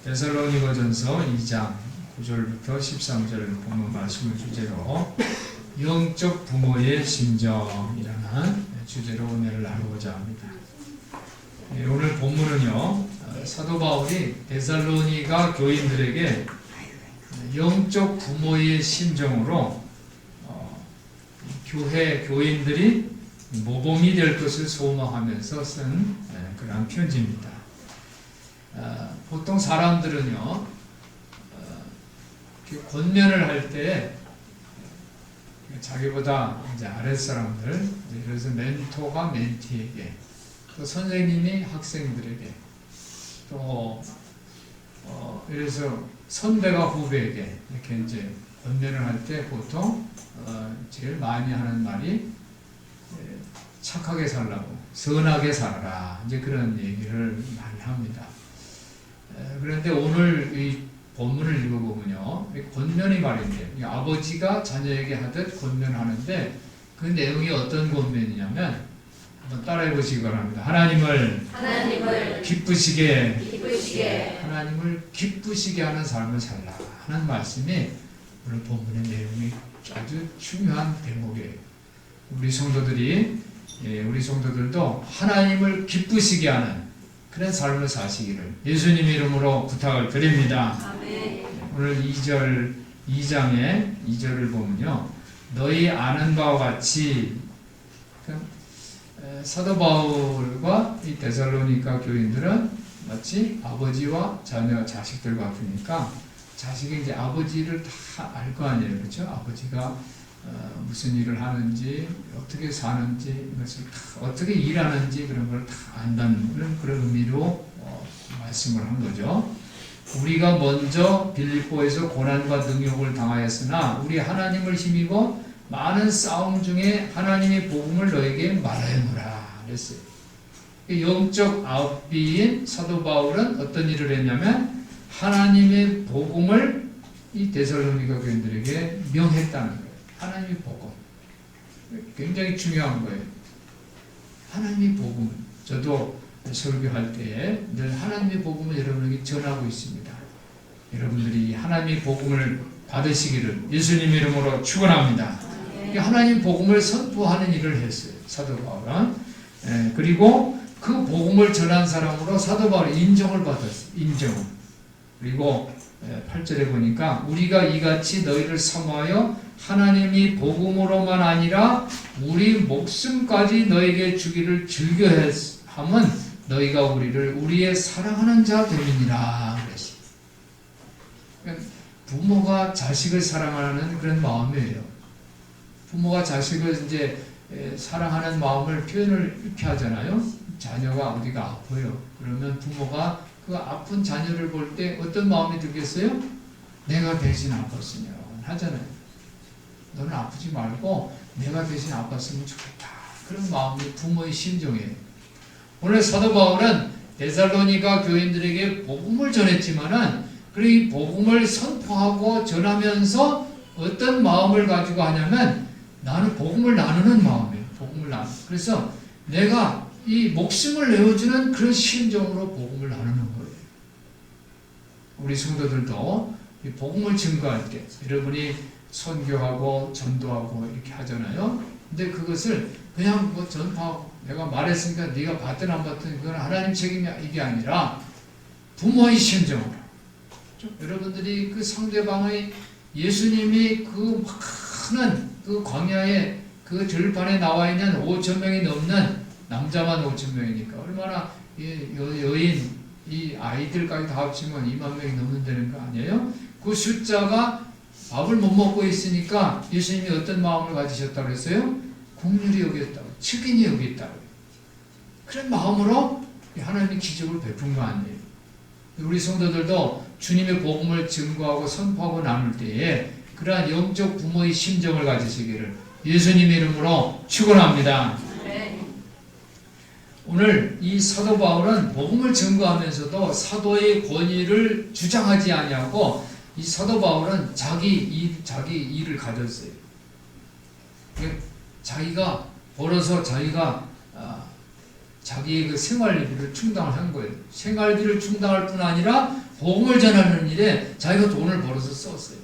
데살로니가전서 2장 9절부터 13절 본문 말씀을 주제로 영적 부모의 심정이라는 주제로 은혜를 나누고자 합니다. 오늘 본문은요, 사도 바울이 데살로니가 교인들에게 영적 부모의 심정으로 교인들이 모범이 될 것을 소망하면서 쓴 그러한 편지입니다. 보통 사람들은요, 권면을 할 때 자기보다 이제 아랫사람들, 예를 들어서 멘토가 멘티에게, 또 선생님이 학생들에게, 또 예를 들어서 선배가 후배에게 이렇게 이제 권면을 할 때 보통 제일 많이 하는 말이 착하게 살라고, 선하게 살아라, 이제 그런 얘기를 많이 합니다. 그런데 오늘 이 본문을 읽어보면요, 권면이 말인데, 아버지가 자녀에게 하듯 권면하는데 그 내용이 어떤 권면이냐면, 한번 따라해 보시기 바랍니다. 하나님을 기쁘시게 하나님을 기쁘시게 하는 삶을 살라 하는 말씀이 오늘 본문의 내용이 아주 중요한 대목이에요. 우리 성도들도 하나님을 기쁘시게 하는 그런 삶을 사시기를 예수님 이름으로 부탁을 드립니다. 아멘. 오늘 2장의 2절을 보면요, 너희 아는 바와 같이, 사도 바울과 이 데살로니가 교인들은 마치 아버지와 자녀, 자식들 같으니까 자식이 이제 아버지를 다 알 거 아니에요, 그렇죠? 아버지가 무슨 일을 하는지, 어떻게 사는지, 이것을 다 어떻게 일하는지 그런 걸 다 안다는 그런 의미로 말씀을 한 거죠. 우리가 먼저 빌립보에서 고난과 능욕을 당하였으나 우리 하나님을 힘입어 많은 싸움 중에 하나님의 복음을 너에게 말하노라 그랬어요. 영적 아웃비인 사도 바울은 어떤 일을 했냐면 하나님의 복음을 이 데살로니가 교인들에게 명했다는 거예요. 하나님의 복음. 굉장히 중요한 거예요. 하나님의 복음. 저도 설교할 때에 늘 하나님의 복음을 여러분에게 전하고 있습니다. 여러분들이 하나님의 복음을 받으시기를 예수님 이름으로 축원합니다. 하나님 복음을 선포하는 일을 했어요, 사도 바울은. 그리고 그 복음을 전한 사람으로 사도 바울이 인정을 받았어요. 인정. 그리고 8절에 보니까 우리가 이같이 너희를 사모하여 하나님이 복음으로만 아니라 우리 목숨까지 너에게 주기를 즐겨함은 너희가 우리를 우리의 사랑하는 자 됨이니라 그랬어요. 부모가 자식을 사랑하는 그런 마음이에요. 부모가 자식을 이제 사랑하는 마음을 표현을 이렇게 하잖아요. 자녀가 어디가 아파요. 그러면 부모가 그 아픈 자녀를 볼 때 어떤 마음이 들겠어요? 내가 대신 아팠으면 하잖아요. 너는 아프지 말고 내가 대신 아팠으면 좋겠다. 그런 마음이 부모의 심정이에요. 오늘 사도 바울은 데살로니가 교인들에게 복음을 전했지만은 이 복음을 선포하고 전하면서 어떤 마음을 가지고 하냐면 나는 복음을 나누는 마음이에요. 복음을 나누는. 그래서 내가 이 목숨을 내어주는 그런 심정으로 복음을 나누는 거예요. 우리 성도들도 이 복음을 증거할 때 여러분이 선교하고 전도하고 이렇게 하잖아요. 근데 그것을 그냥 뭐 전파하고 내가 말했으니까 네가 받든 안 받든 그건 하나님 책임이야 이게 아니라 부모의 심정으로 여러분들이 그 상대방의 예수님이 그 많은 그 광야에 그 들판에 나와 있는 5,000명이 넘는 남자만 5,000명이니까 얼마나 여인 이 아이들까지 다 합치면 2만 명이 넘는다는 거 아니에요? 그 숫자가 밥을 못 먹고 있으니까 예수님이 어떤 마음을 가지셨다고 했어요? 긍휼히 여겼다고, 측인히 여겼다고. 그런 마음으로 하나님이 기적을 베푼 거 아니에요? 우리 성도들도 주님의 복음을 증거하고 선포하고 나눌 때에 그러한 영적 부모의 심정을 가지시기를 예수님 이름으로 축원합니다. 오늘 이 사도 바울은 복음을 증거하면서도 사도의 권위를 주장하지 아니하고 이 사도 바울은 자기 일을 가졌어요. 자기가 벌어서 자기가 자기의 그 생활비를 충당을 한 거예요. 생활비를 충당할 뿐 아니라 복음을 전하는 일에 자기가 돈을 벌어서 썼어요.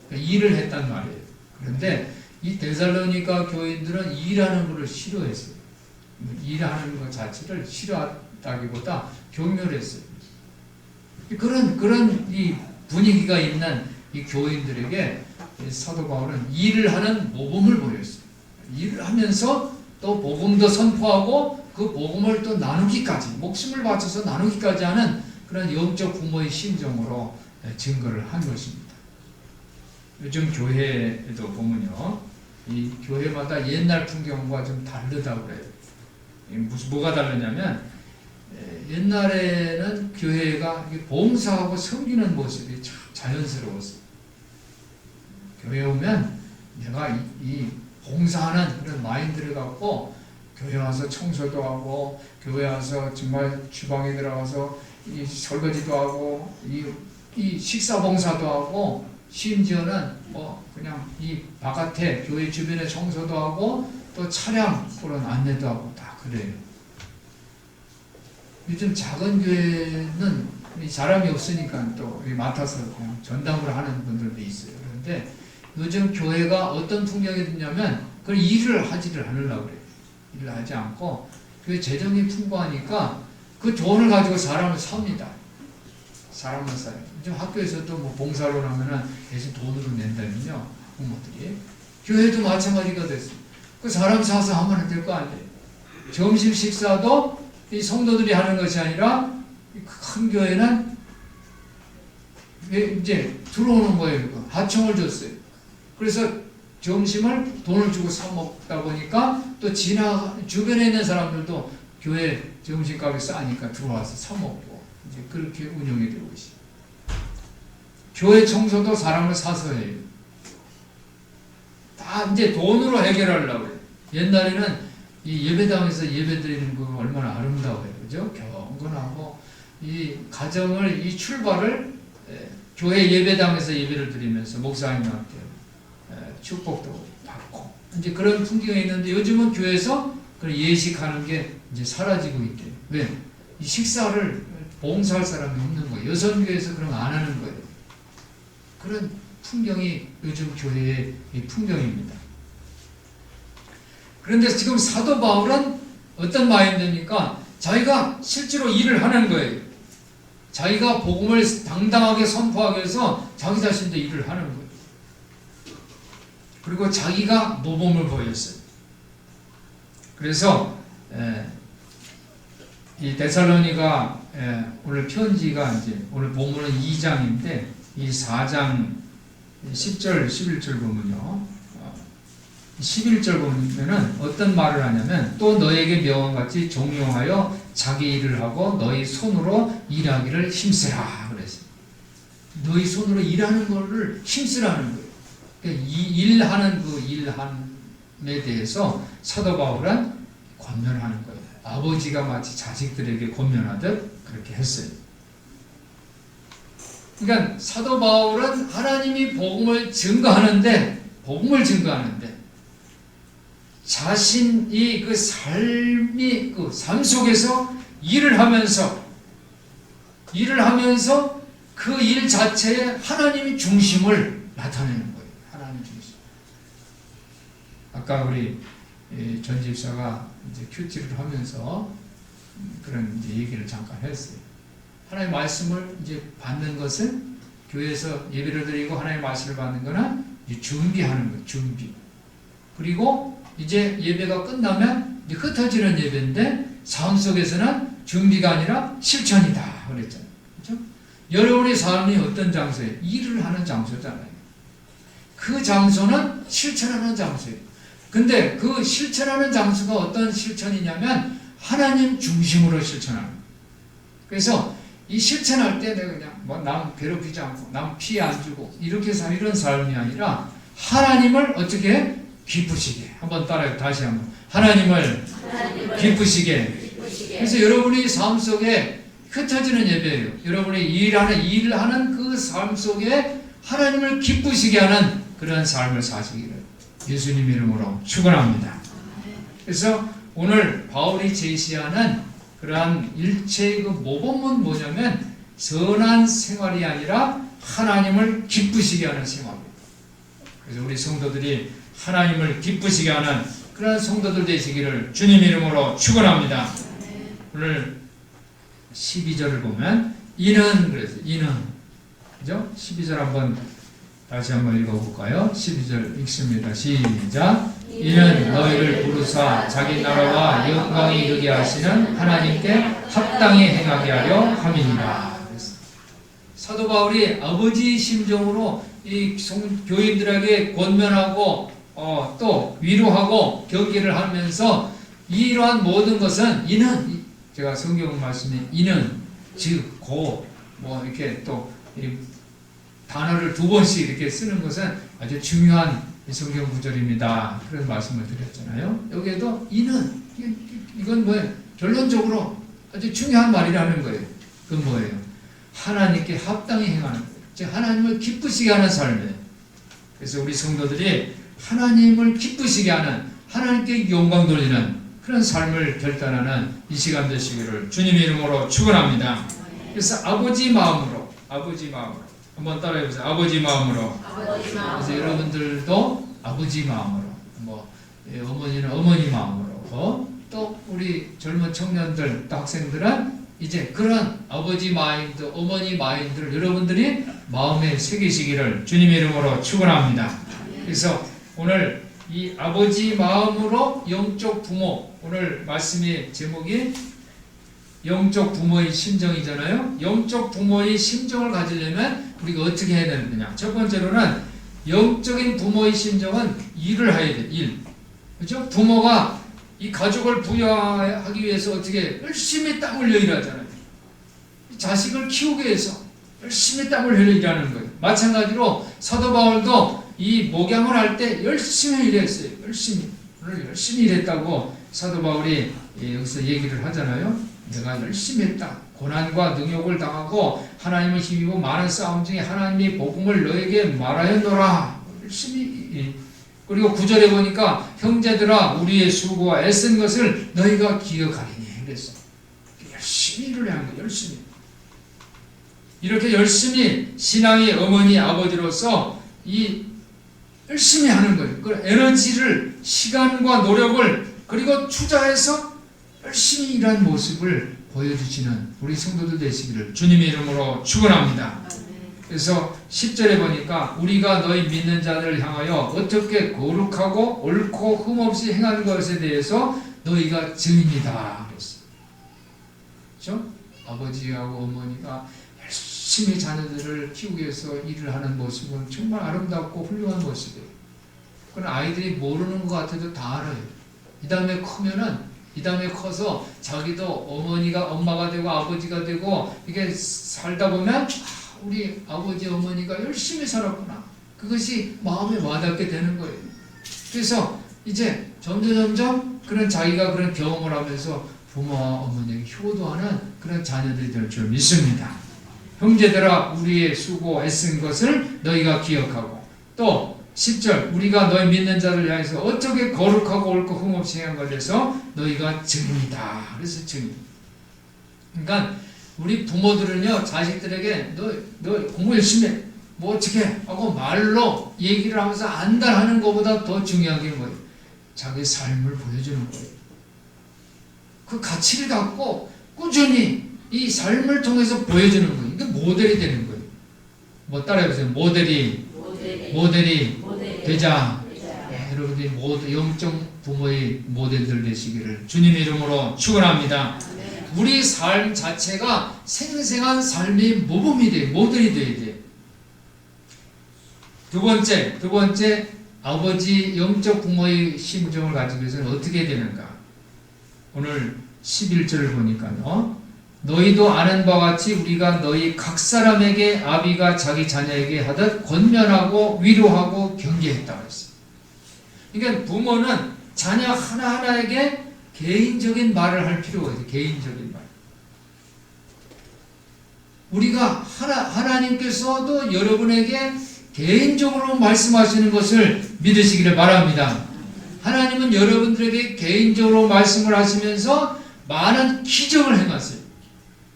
그러니까 일을 했단 말이에요. 그런데 이 데살로니가 교인들은 일하는 것을 싫어했어요. 일하는 것 자체를 싫어하다기보다 경멸했어요. 그런 이 분위기가 있는 이 교인들에게 사도 바울은 일을 하는 모범을 보였어요. 일을 하면서 또 복음도 선포하고 그 복음을 또 나누기까지, 목숨을 바쳐서 나누기까지 하는 그런 영적 부모의 심정으로 증거를 한 것입니다. 요즘 교회에도 보면요, 이 교회마다 옛날 풍경과 좀 다르다고 그래요. 뭐가 다르냐면, 옛날에는 교회가 봉사하고 섬기는 모습이 참 자연스러웠어요. 교회에 오면 내가 이 봉사하는 그런 마인드를 갖고 교회 와서 청소도 하고, 교회 와서 정말 주방에 들어가서 이 설거지도 하고, 이 식사 봉사도 하고, 심지어는 그냥 이 바깥에 교회 주변에 청소도 하고, 또 차량 그런 안내도 하고 다 그래요. 요즘 작은 교회는 사람이 없으니까 또 맡아서 그냥 전담을 하는 분들도 있어요. 그런데 요즘 교회가 어떤 풍경이 드냐면 그 일을 하지를 않으려고 그래요. 일을 하지 않고 교회 재정이 풍부하니까 그 돈을 가지고 사람을 삽니다. 사람을 사요. 요즘 학교에서도 뭐 봉사로 하면은 대신 돈으로 낸다면요, 부모들이. 교회도 마찬가지가 됐어요. 그 사람 사서 하면 안 될 거 아니에요. 점심 식사도 이 성도들이 하는 것이 아니라 큰 교회는 이제 들어오는 거예요. 하청을 줬어요. 그래서 점심을 돈을 주고 사 먹다 보니까 또 주변에 있는 사람들도 교회 점심값이 싸니까 들어와서 사 먹고 이제 그렇게 운영이 되고 있어요. 교회 청소도 사람을 사서 해요. 다 이제 돈으로 해결하려고 해요. 옛날에는 이 예배당에서 예배 드리는 거 얼마나 아름다워요. 그죠? 경건하고 이 가정을, 이 출발을 교회 예배당에서 예배를 드리면서 목사님한테 축복도 받고 이제 그런 풍경이 있는데 요즘은 교회에서 그런 예식하는 게 이제 사라지고 있대요. 왜? 이 식사를 봉사할 사람이 없는 거예요. 여성교회에서 그런 거 안 하는 거예요. 그런 풍경이 요즘 교회의 이 풍경입니다. 그런데 지금 사도 바울은 어떤 마인드입니까? 자기가 실제로 일을 하는 거예요. 자기가 복음을 당당하게 선포하기 위해서 자기 자신도 일을 하는 거예요. 그리고 자기가 모범을 보였어요. 그래서 이 데살로니가 오늘 편지가 이제 오늘 본문은 2장인데 이 4장 10절 11절 보면요, 11절 보면은 어떤 말을 하냐면 또 너에게 명한같이 종용하여 자기 일을 하고 너희 손으로 일하기를 힘쓰라 그랬어요. 너희 손으로 일하는 거를 힘쓰라는 거예요. 그러니까 이 일하는 그 일함에 대해서 사도 바울은 권면하는 거예요. 아버지가 마치 자식들에게 권면하듯 그렇게 했어요. 그러니까 사도 바울은 하나님이 복음을 증거하는데 자신이 그 삶 속에서 일을 하면서 그 일 자체에 하나님의 중심을 나타내는 거예요. 하나님 중심. 아까 우리 전 집사가 이제 큐티를 하면서 그런 이제 얘기를 잠깐 했어요. 하나님의 말씀을 이제 받는 것은 교회에서 예배를 드리고 하나님의 말씀을 받는 거는 이제 준비하는 거예요. 준비. 그리고 이제 예배가 끝나면 이제 흩어지는 예배인데 삶 속에서는 준비가 아니라 실천이다 그랬잖아요. 그렇죠? 여러분의 삶이 어떤 장소예요? 일을 하는 장소잖아요. 그 장소는 실천하는 장소예요. 근데 그 실천하는 장소가 어떤 실천이냐면 하나님 중심으로 실천하는 거예요. 그래서 이 실천할 때 내가 그냥 뭐 남 괴롭히지 않고 남 피해 안 주고 이렇게 살 이런 삶이 아니라 하나님을 어떻게 기쁘시게 한번 따라해 다시 한번 하나님을 기쁘시게. 그래서 여러분이 삶 속에 흩어지는 예배예요. 여러분이 일을 하는 그 삶 속에 하나님을 기쁘시게 하는 그런 삶을 사시기를 예수님 이름으로 축원합니다. 그래서 오늘 바울이 제시하는 그러한 일체의 그 모범은 뭐냐면 선한 생활이 아니라 하나님을 기쁘시게 하는 생활입니다. 그래서 우리 성도들이 하나님을 기쁘시게 하는 그런 성도들 되시기를 주님 이름으로 축원합니다. 오늘 12절을 보면 이는 그래서 이는 그죠? 12절 한번 다시 한번 읽어볼까요? 12절 읽습니다. 시작. 이는 너희를 부르사 자기 나라와 영광이 이르게 하시는 하나님께 합당히 행하게 하려 함이니라. 사도 바울이 아버지 심정으로 이 교인들에게 권면하고 또 위로하고 경계를 하면서 이러한 모든 것은 이는 제가 성경 말씀에 이는 즉 고 뭐 이렇게 또 단어를 두 번씩 이렇게 쓰는 것은 아주 중요한 성경 구절입니다. 그런 말씀을 드렸잖아요. 여기에도 이는 이건 뭐예요? 결론적으로 아주 중요한 말이라는 거예요. 그건 뭐예요? 하나님께 합당히 행하는 거예요. 즉 하나님을 기쁘시게 하는 삶이에요. 그래서 우리 성도들이 하나님을 기쁘시게 하는 하나님께 영광 돌리는 그런 삶을 결단하는 이 시간 되시기를 주님의 이름으로 축원합니다. 그래서 아버지 마음으로 한번 따라해보세요. 아버지 마음으로. 그래서 여러분들도 아버지 마음으로, 뭐 어머니는 어머니 마음으로, 또 우리 젊은 청년들, 또 학생들은 이제 그런 아버지 마인드, 어머니 마인드를 여러분들이 마음에 새기시기를 주님의 이름으로 축원합니다. 그래서 오늘 이 아버지 마음으로 영적 부모, 오늘 말씀의 제목이 영적 부모의 심정이잖아요. 영적 부모의 심정을 가지려면 우리가 어떻게 해야 되느냐. 첫 번째로는 영적인 부모의 심정은 일을 해야 돼. 일. 그렇죠? 부모가 이 가족을 부여하기 위해서 어떻게 열심히 땀 흘려 일하잖아요. 자식을 키우기 위해서 열심히 땀을 흘려 일하는 거예요. 마찬가지로 사도 바울도 이 목양을 할 때 열심히 일했어요. 오늘 열심히 일했다고 사도 바울이 여기서 얘기를 하잖아요. 내가 열심히 했다. 고난과 능욕을 당하고 하나님을 힘입어 많은 싸움 중에 하나님이 복음을 너에게 말하였노라. 열심히. 그리고 9절에 보니까 형제들아 우리의 수고와 애쓴 것을 너희가 기억하리니. 그래서 열심히 일을 한 거예요. 열심히. 이렇게 열심히 신앙의 어머니 아버지로서 이 열심히 하는 거예요. 그 에너지를 시간과 노력을 그리고 투자해서 열심히 일한 모습을 보여주시는 우리 성도들 되시기를 주님의 이름으로 축원합니다. 그래서 10절에 보니까 우리가 너희 믿는 자들을 향하여 어떻게 거룩하고 옳고 흠없이 행하는 것에 대해서 너희가 증인이다. 그랬어요. 그렇죠? 아버지하고 어머니가 열심히 자녀들을 키우기 위해서 일을 하는 모습은 정말 아름답고 훌륭한 모습이에요. 그건 아이들이 모르는 것 같아도 다 알아요. 이 다음에 커서 자기도 엄마가 되고 아버지가 되고 이게 살다 보면 우리 아버지 어머니가 열심히 살았구나. 그것이 마음에 와닿게 되는 거예요. 그래서 이제 점점 그런 자기가 그런 경험을 하면서 부모와 어머니에게 효도하는 그런 자녀들이 될 줄 믿습니다. 형제들아 우리의 수고 애쓴 것을 너희가 기억하고 또 10절 우리가 너희 믿는 자를 향해서 어떻게 거룩하고 옳고 흠없이 행한 것에서 너희가 증인이다. 그래서 증인. 그러니까 우리 부모들은요 자식들에게 너 공부 열심히 해. 뭐 어떻게 하고 말로 얘기를 하면서 안달하는 것보다 더 중요한 게 뭐예요? 자기 삶을 보여주는 거예요. 그 가치를 갖고 꾸준히 이 삶을 통해서 보여주는 거예요. 이게 모델이 되는 거예요. 뭐 따라해보세요. 모델이 되자. 네, 여러분들이 영적 부모의 모델들 되시기를 주님의 이름으로 축원합니다. 우리 삶 자체가 생생한 삶의 모범이 돼요. 모델이 돼야 돼요. 두 번째 아버지 영적 부모의 심정을 가지고 해서는 어떻게 되는가? 오늘 11절을 보니까요. 너희도 아는 바와 같이 우리가 너희 각 사람에게 아비가 자기 자녀에게 하듯 권면하고 위로하고 경계했다 그랬어요. 그러니까 부모는 자녀 하나하나에게 개인적인 말을 할 필요가 있어요. 개인적인 말. 우리가 하나님께서도 여러분에게 개인적으로 말씀하시는 것을 믿으시기를 바랍니다. 하나님은 여러분들에게 개인적으로 말씀을 하시면서 많은 기적을 행하세요.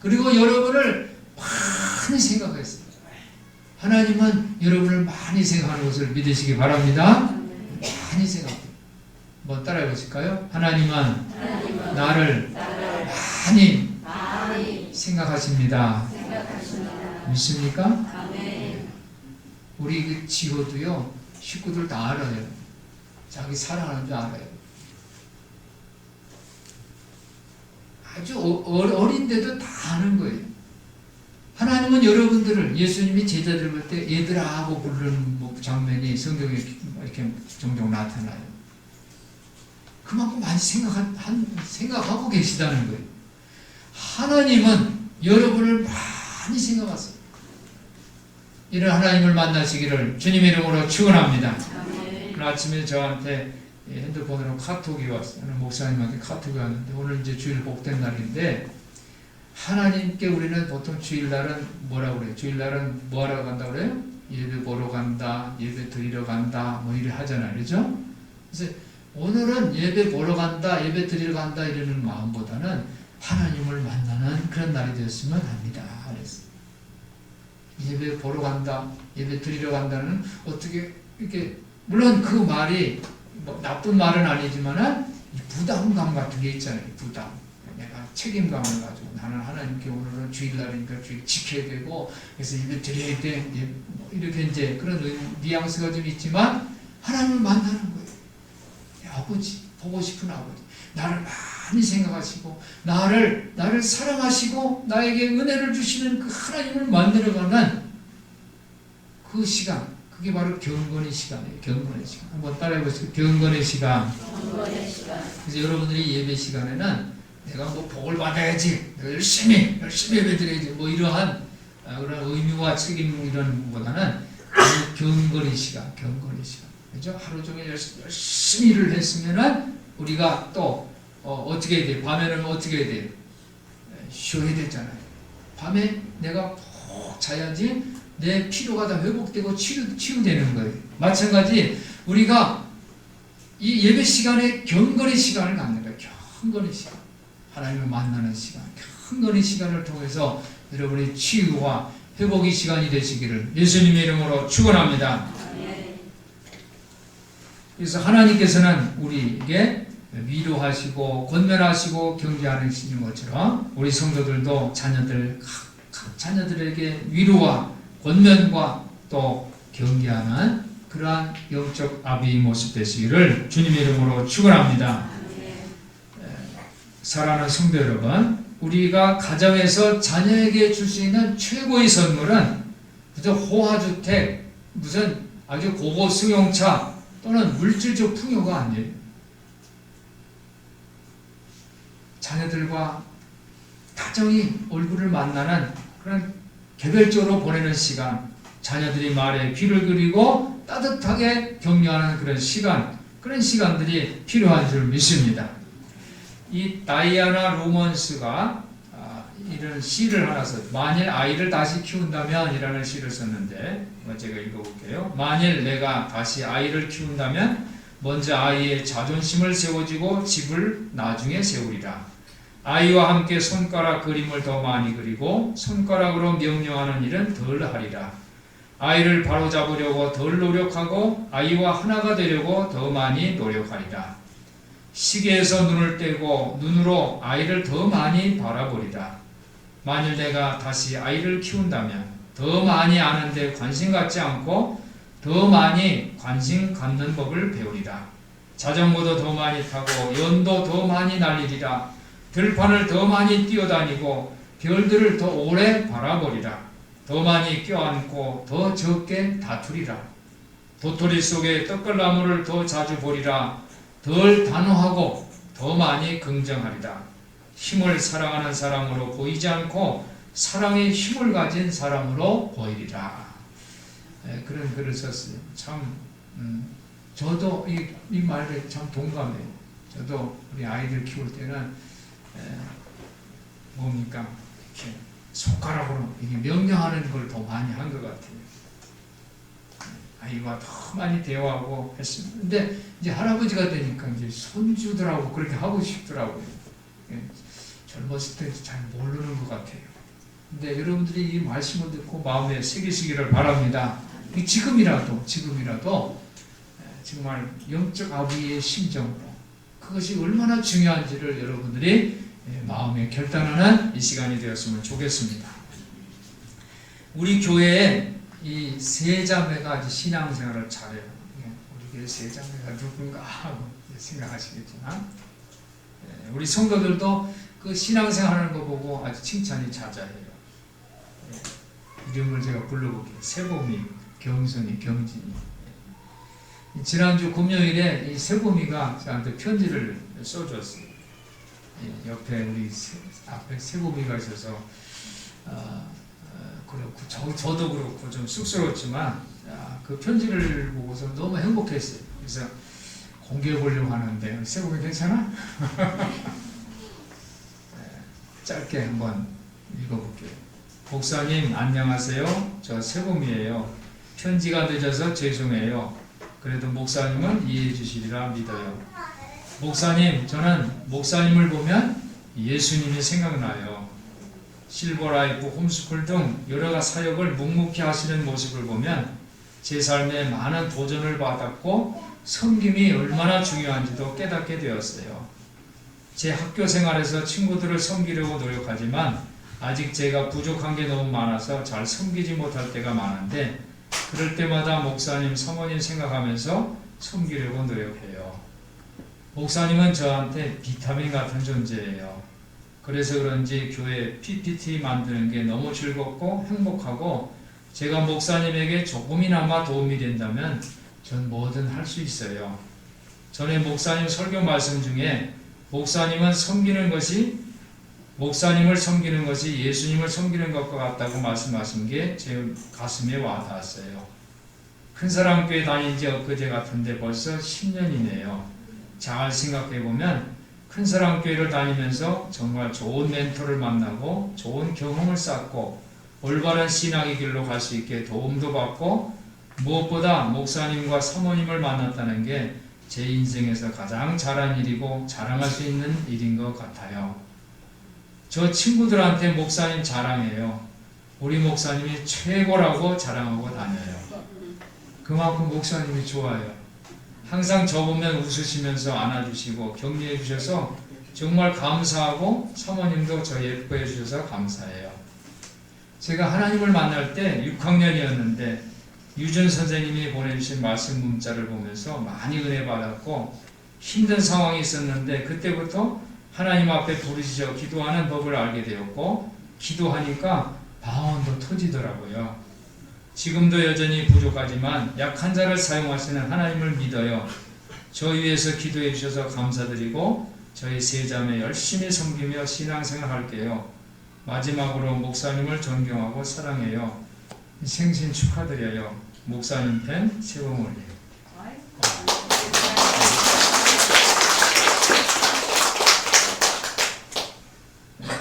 그리고 여러분을 많이 생각했어요. 하나님은 여러분을 많이 생각하는 것을 믿으시기 바랍니다. 많이 생각해요. 뭐 따라해 보실까요? 하나님은 나를 많이 생각하십니다. 믿습니까? 우리 그 지호도요, 식구들 다 알아요. 자기 사랑하는 줄 알아요. 아주 어린데도 다 아는 거예요. 하나님은 여러분들을, 예수님이 제자들 볼 때 얘들아 하고 부르는 장면이 성경에 이렇게 종종 나타나요. 그만큼 많이 생각하고 계시다는 거예요. 하나님은 여러분을 많이 생각하세요. 이런 하나님을 만나시기를 주님의 이름으로 축원합니다. 오늘 아침에 저한테 핸드폰으로 카톡이 왔어요. 목사님한테 카톡이 왔는데, 오늘 이제 주일 복된 날인데, 하나님께 우리는 보통 주일날은 뭐라고 그래요? 주일날은 뭐 하러 간다 그래요? 예배 보러 간다, 예배 드리러 간다, 뭐 이래 하잖아요. 그죠? 그래서 오늘은 예배 보러 간다, 예배 드리러 간다 이러는 마음보다는 하나님을 만나는 그런 날이 되었으면 합니다. 그랬어요. 예배 보러 간다, 예배 드리러 간다는 어떻게 이렇게, 물론 그 말이 뭐 나쁜 말은 아니지만은 부담감 같은 게 있잖아요. 부담. 내가 책임감을 가지고 나는 하나님께 오늘은 주일날이니까 주일 지켜야 되고, 그래서 예배 드려야 돼. 이렇게 이제 그런 뉘앙스가 좀 있지만, 하나님을 만나는 거예요. 아버지, 보고 싶은 아버지. 나를 많이 생각하시고, 나를 사랑하시고, 나에게 은혜를 주시는 그 하나님을 만들어가는 그 시간. 그게 바로 경건의 시간이에요. 경건의 시간. 한번 따라해 보세요. 경건의 시간. 그래서 여러분들이 예배 시간에는 내가 뭐 복을 받아야지, 내가 열심히 예배 드려야지, 뭐 이러한 그런 의미와 책임 이런 것보다는 경건의 시간, 경건의 시간. 그죠? 하루 종일 열심히 일을 했으면은 우리가 또 어떻게 해야 돼요? 밤에는 어떻게 해야 돼요? 쉬어야 되잖아요. 밤에 내가 푹 자야지 내 피로가 다 회복되고 치유되는 거예요. 마찬가지 우리가 이 예배 시간에 경건의 시간을 갖는 거예요. 경건의 시간. 하나님을 만나는 시간. 경건의 시간을 통해서 여러분의 치유와 회복의 시간이 되시기를 예수님의 이름으로 축원합니다. 그래서 하나님께서는 우리에게 위로하시고 권면하시고 경계하시는 것처럼 우리 성도들도 각 자녀들에게 위로와 권면과 또 경계하는 그러한 영적 아비의 모습 되시기를 주님의 이름으로 축원합니다. 사랑하는 성도 여러분, 우리가 가정에서 자녀에게 줄 수 있는 최고의 선물은 무슨 호화주택, 무슨 아주 고급 승용차 또는 물질적 풍요가 아니에요. 자녀들과 다정히 얼굴을 만나는 그런 개별적으로 보내는 시간, 자녀들이 말에 귀를 기울이고 따뜻하게 격려하는 그런 시간, 그런 시간들이 필요한 줄 믿습니다. 이 다이아나 로먼스가 이런 시를 하나 썼어요. 만일 아이를 다시 키운다면 이라는 시를 썼는데, 제가 읽어볼게요. 만일 내가 다시 아이를 키운다면 먼저 아이의 자존심을 세워주고 집을 나중에 세우리라. 아이와 함께 손가락 그림을 더 많이 그리고 손가락으로 명령하는 일은 덜 하리라. 아이를 바로잡으려고 덜 노력하고 아이와 하나가 되려고 더 많이 노력하리라. 시계에서 눈을 떼고 눈으로 아이를 더 많이 바라보리라. 만일 내가 다시 아이를 키운다면 더 많이 아는데 관심 갖지 않고 더 많이 관심 갖는 법을 배우리라. 자전거도 더 많이 타고 연도 더 많이 날리리라. 들판을 더 많이 뛰어다니고 별들을 더 오래 바라보리라. 더 많이 껴안고 더 적게 다투리라. 도토리 속에 떡갈나무를 더 자주 보리라. 덜 단호하고 더 많이 긍정하리라. 힘을 사랑하는 사람으로 보이지 않고 사랑의 힘을 가진 사람으로 보이리라. 그런 글을 썼어요. 참 저도 이 말에 참 동감해요. 저도 우리 아이들 키울 때는 뭡니까 이렇게 손가락으로 이게 명령하는 걸 더 많이 한 것 같아요. 아이와 더 많이 대화하고 했습니다. 근데 이제 할아버지가 되니까 이제 손주들하고 그렇게 하고 싶더라고요. 젊었을 때 잘 모르는 것 같아요. 근데 여러분들이 이 말씀을 듣고 마음에 새기시기를 바랍니다. 지금이라도 정말 영적 아비의 심정으로 그것이 얼마나 중요한지를 여러분들이 마음에 결단하는 이 시간이 되었으면 좋겠습니다. 우리 교회에 이 세 자매가 신앙생활을 잘해요. 우리 교회 세 자매가 누군가 하고 생각하시겠지만 우리 성도들도 그 신앙생활하는 거 보고 아주 칭찬이 자자해요. 이름을 제가 불러볼게요. 세봄이, 경선이, 경진이. 지난주 금요일에 이 세봄이가 저한테 편지를 써줬어요. 옆에 우리 앞에 세봄이가 있어서 그렇고 저도 그렇고 좀 쑥스러웠지만 그 편지를 보고서 너무 행복했어요. 그래서 공개해 보려고 하는데 세봄이 괜찮아? 짧게 한번 읽어볼게요. 목사님 안녕하세요. 저 세봄이에요. 편지가 늦어서 죄송해요. 그래도 목사님은 이해해 주시리라 믿어요. 목사님, 저는 목사님을 보면 예수님이 생각나요. 실버라이프, 홈스쿨 등 여러 사역을 묵묵히 하시는 모습을 보면 제 삶에 많은 도전을 받았고 섬김이 얼마나 중요한지도 깨닫게 되었어요. 제 학교 생활에서 친구들을 섬기려고 노력하지만 아직 제가 부족한 게 너무 많아서 잘 섬기지 못할 때가 많은데 그럴 때마다 목사님, 사모님 생각하면서 섬기려고 노력해요. 목사님은 저한테 비타민 같은 존재예요. 그래서 그런지 교회 PPT 만드는 게 너무 즐겁고 행복하고 제가 목사님에게 조금이나마 도움이 된다면 전 뭐든 할 수 있어요. 전에 목사님 설교 말씀 중에 목사님을 섬기는 것이 예수님을 섬기는 것과 같다고 말씀하신 게 제 가슴에 와닿았어요. 큰사랑교회 다닌 지 엊그제 같은데 벌써 10년이네요. 잘 생각해보면 큰사랑교회를 다니면서 정말 좋은 멘토를 만나고 좋은 경험을 쌓고 올바른 신앙의 길로 갈 수 있게 도움도 받고 무엇보다 목사님과 사모님을 만났다는 게 제 인생에서 가장 잘한 일이고 자랑할 수 있는 일인 것 같아요. 저 친구들한테 목사님 자랑해요. 우리 목사님이 최고라고 자랑하고 다녀요. 그만큼 목사님이 좋아요. 항상 저 보면 웃으시면서 안아주시고 격려해 주셔서 정말 감사하고 사모님도 저 예뻐해 주셔서 감사해요. 제가 하나님을 만날 때 6학년이었는데 유준 선생님이 보내주신 말씀 문자를 보면서 많이 은혜 받았고 힘든 상황이 있었는데 그때부터 하나님 앞에 부르짖어 기도하는 법을 알게 되었고 기도하니까 방언도 터지더라고요. 지금도 여전히 부족하지만 약한 자를 사용하시는 하나님을 믿어요. 저 위해서 기도해 주셔서 감사드리고 저희 세 자매 열심히 섬기며 신앙생활 할게요. 마지막으로 목사님을 존경하고 사랑해요. 생신 축하드려요. 목사님 팬 세범올리.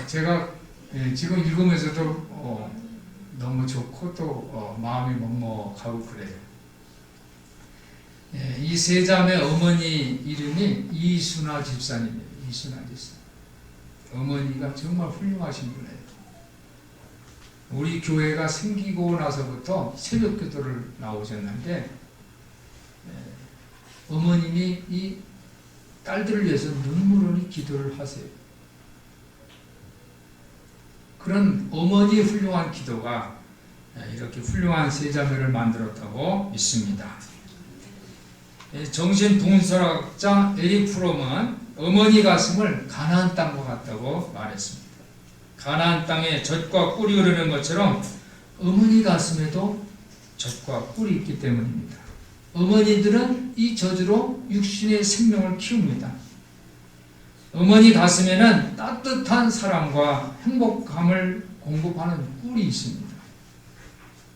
제가 지금 읽으면서도 너무 좋고 또 마음이 먹먹하고 그래요. 이 세 자매 어머니 이름이 이순아 집사님이에요. 이순아 집사. 어머니가 정말 훌륭하신 분이에요. 우리 교회가 생기고 나서부터 새벽 기도를 나오셨는데 어머님이 이 딸들을 위해서 눈물 흘린 기도를 하세요. 그런 어머니의 훌륭한 기도가 이렇게 훌륭한 세 자매를 만들었다고 믿습니다. 정신분석학자 에릭 프롬은 어머니 가슴을 가나안 땅과 같다고 말했습니다. 가나안 땅에 젖과 꿀이 흐르는 것처럼 어머니 가슴에도 젖과 꿀이 있기 때문입니다. 어머니들은 이 젖으로 육신의 생명을 키웁니다. 어머니 가슴에는 따뜻한 사랑과 행복감을 공급하는 꿀이 있습니다.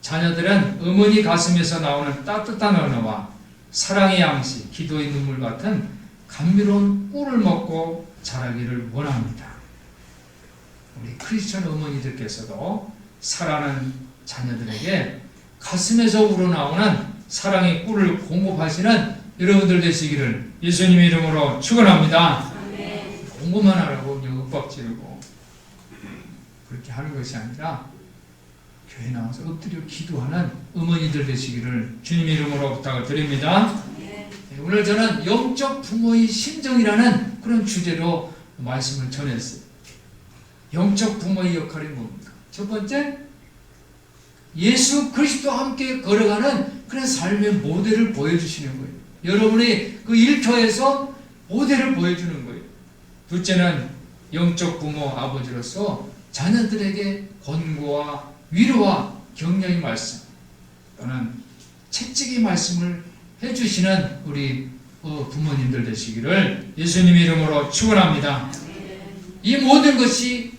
자녀들은 어머니 가슴에서 나오는 따뜻한 언어와 사랑의 양식, 기도의 눈물 같은 감미로운 꿀을 먹고 자라기를 원합니다. 우리 크리스천 어머니들께서도 사랑하는 자녀들에게 가슴에서 우러나오는 사랑의 꿀을 공급하시는 여러분들 되시기를 예수님의 이름으로 축원합니다. 공부만 하라고 윽박 지르고 그렇게 하는 것이 아니라 교회 나와서 엎드려 기도하는 어머니들 되시기를 주님의 이름으로 부탁을 드립니다. 오늘 저는 영적 부모의 심정이라는 그런 주제로 말씀을 전했어요. 영적 부모의 역할이 뭡니까? 첫 번째, 예수 그리스도와 함께 걸어가는 그런 삶의 모델을 보여주시는 거예요. 여러분이 그 일터에서 모델을 보여주는 거예요. 둘째는 영적 부모 아버지로서 자녀들에게 권고와 위로와 격려의 말씀 또는 채찍의 말씀을 해주시는 우리 부모님들 되시기를 예수님의 이름으로 축원합니다. 이 모든 것이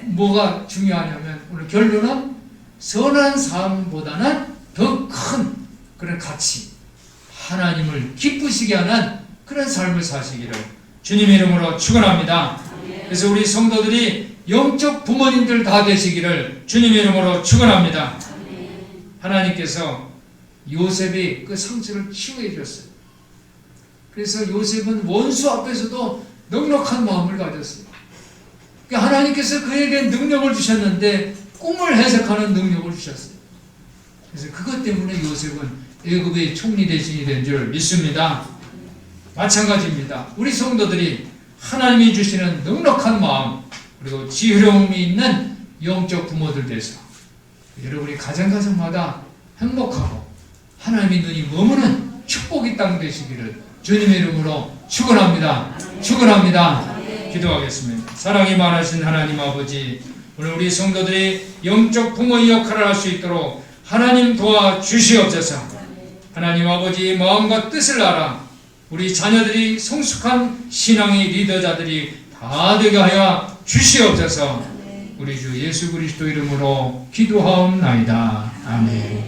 뭐가 중요하냐면 오늘 결론은 선한 삶보다는 더 큰 그런 가치, 하나님을 기쁘시게 하는 그런 삶을 사시기를 주님의 이름으로 축원합니다. 그래서 우리 성도들이 영적 부모님들 다 되시기를 주님의 이름으로 축원합니다. 하나님께서 요셉이 그 상처를 치유해 주셨어요. 그래서 요셉은 원수 앞에서도 넉넉한 마음을 가졌어요. 그러니까 하나님께서 그에게 능력을 주셨는데 꿈을 해석하는 능력을 주셨어요. 그래서 그것 때문에 요셉은 애굽의 총리 대신이 된 줄 믿습니다. 마찬가지입니다. 우리 성도들이 하나님이 주시는 넉넉한 마음 그리고 지혜로움이 있는 영적 부모들 돼서 여러분이 가정마다 행복하고 하나님의 눈이 머무는 축복의 땅 되시기를 주님의 이름으로 축원합니다. 축원합니다. 기도하겠습니다. 사랑이 많으신 하나님 아버지, 오늘 우리 성도들이 영적 부모의 역할을 할 수 있도록 하나님 도와주시옵소서. 하나님 아버지의 마음과 뜻을 알아 우리 자녀들이 성숙한 신앙의 리더자들이 다 되게 하여 주시옵소서. 우리 주 예수 그리스도 이름으로 기도하옵나이다. 아멘.